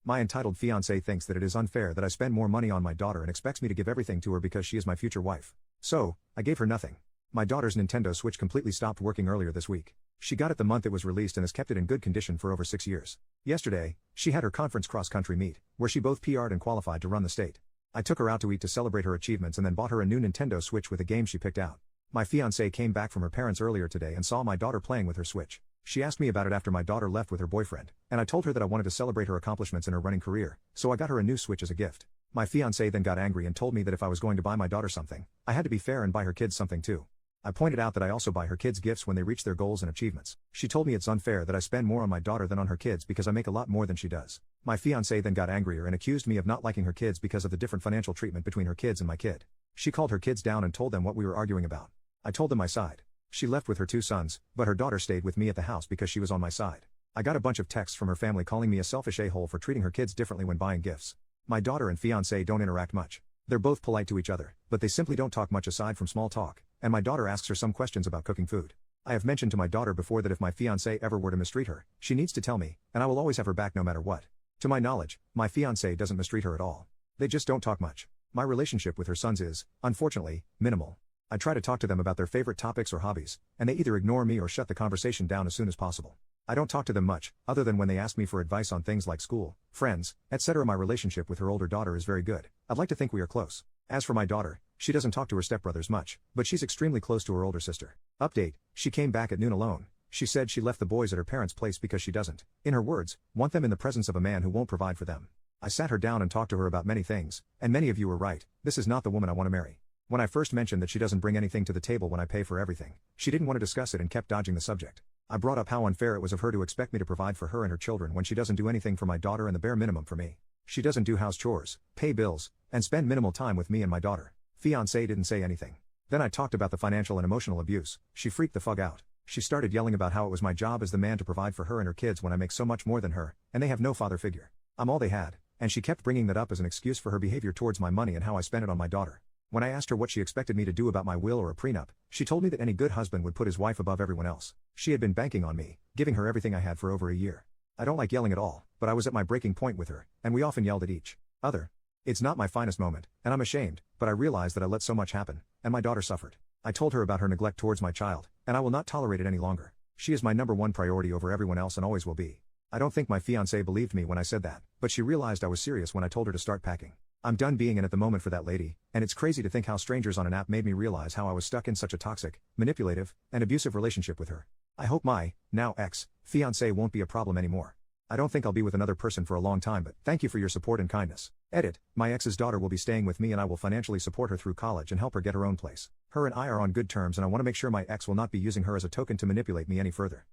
My entitled fiance thinks that it is unfair that I spend more money on my daughter and expects me to give everything to her because she is my future wife. So, I gave her nothing. My daughter's Nintendo Switch completely stopped working earlier this week. She got it the month it was released and has kept it in good condition for over 6 years. Yesterday, she had her conference cross-country meet, where she both PR'd and qualified to run the state. I took her out to eat to celebrate her achievements and then bought her a new Nintendo Switch with a game she picked out. My fiancée came back from her parents earlier today and saw my daughter playing with her Switch. She asked me about it after my daughter left with her boyfriend, and I told her that I wanted to celebrate her accomplishments in her running career, so I got her a new Switch as a gift. My fiancée then got angry and told me that if I was going to buy my daughter something, I had to be fair and buy her kids something too. I pointed out that I also buy her kids gifts when they reach their goals and achievements. She told me it's unfair that I spend more on my daughter than on her kids because I make a lot more than she does. My fiancée then got angrier and accused me of not liking her kids because of the different financial treatment between her kids and my kid. She called her kids down and told them what we were arguing about. I told them my side. She left with her 2 sons, but her daughter stayed with me at the house because she was on my side. I got a bunch of texts from her family calling me a selfish a-hole for treating her kids differently when buying gifts. My daughter and fiancé don't interact much. They're both polite to each other, but they simply don't talk much aside from small talk, and my daughter asks her some questions about cooking food. I have mentioned to my daughter before that if my fiancé ever were to mistreat her, she needs to tell me, and I will always have her back no matter what. To my knowledge, my fiancé doesn't mistreat her at all. They just don't talk much. My relationship with her sons is, unfortunately, minimal. I try to talk to them about their favorite topics or hobbies, and they either ignore me or shut the conversation down as soon as possible. I don't talk to them much, other than when they ask me for advice on things like school, friends, etc. My relationship with her older daughter is very good. I'd like to think we are close. As for my daughter, she doesn't talk to her stepbrothers much, but she's extremely close to her older sister. Update, she came back at noon alone. She said she left the boys at her parents' place because she doesn't, in her words, want them in the presence of a man who won't provide for them. I sat her down and talked to her about many things, and many of you were right, this is not the woman I want to marry. When I first mentioned that she doesn't bring anything to the table when I pay for everything, she didn't want to discuss it and kept dodging the subject. I brought up how unfair it was of her to expect me to provide for her and her children when she doesn't do anything for my daughter and the bare minimum for me. She doesn't do house chores, pay bills, and spend minimal time with me and my daughter. Fiancé didn't say anything. Then I talked about the financial and emotional abuse. She freaked the fuck out. She started yelling about how it was my job as the man to provide for her and her kids when I make so much more than her, and they have no father figure. I'm all they had, and she kept bringing that up as an excuse for her behavior towards my money and how I spent it on my daughter. When I asked her what she expected me to do about my will or a prenup, she told me that any good husband would put his wife above everyone else. She had been banking on me, giving her everything I had for over a year. I don't like yelling at all, but I was at my breaking point with her, and we often yelled at each other. It's not my finest moment, and I'm ashamed, but I realized that I let so much happen, and my daughter suffered. I told her about her neglect towards my child, and I will not tolerate it any longer. She is my #1 priority over everyone else and always will be. I don't think my fiancé believed me when I said that, but she realized I was serious when I told her to start packing. I'm done being in at the moment for that lady, and it's crazy to think how strangers on an app made me realize how I was stuck in such a toxic, manipulative, and abusive relationship with her. I hope my, now ex-fiancé won't be a problem anymore. I don't think I'll be with another person for a long time, but thank you for your support and kindness. Edit, my ex's daughter will be staying with me and I will financially support her through college and help her get her own place. Her and I are on good terms and I want to make sure my ex will not be using her as a token to manipulate me any further.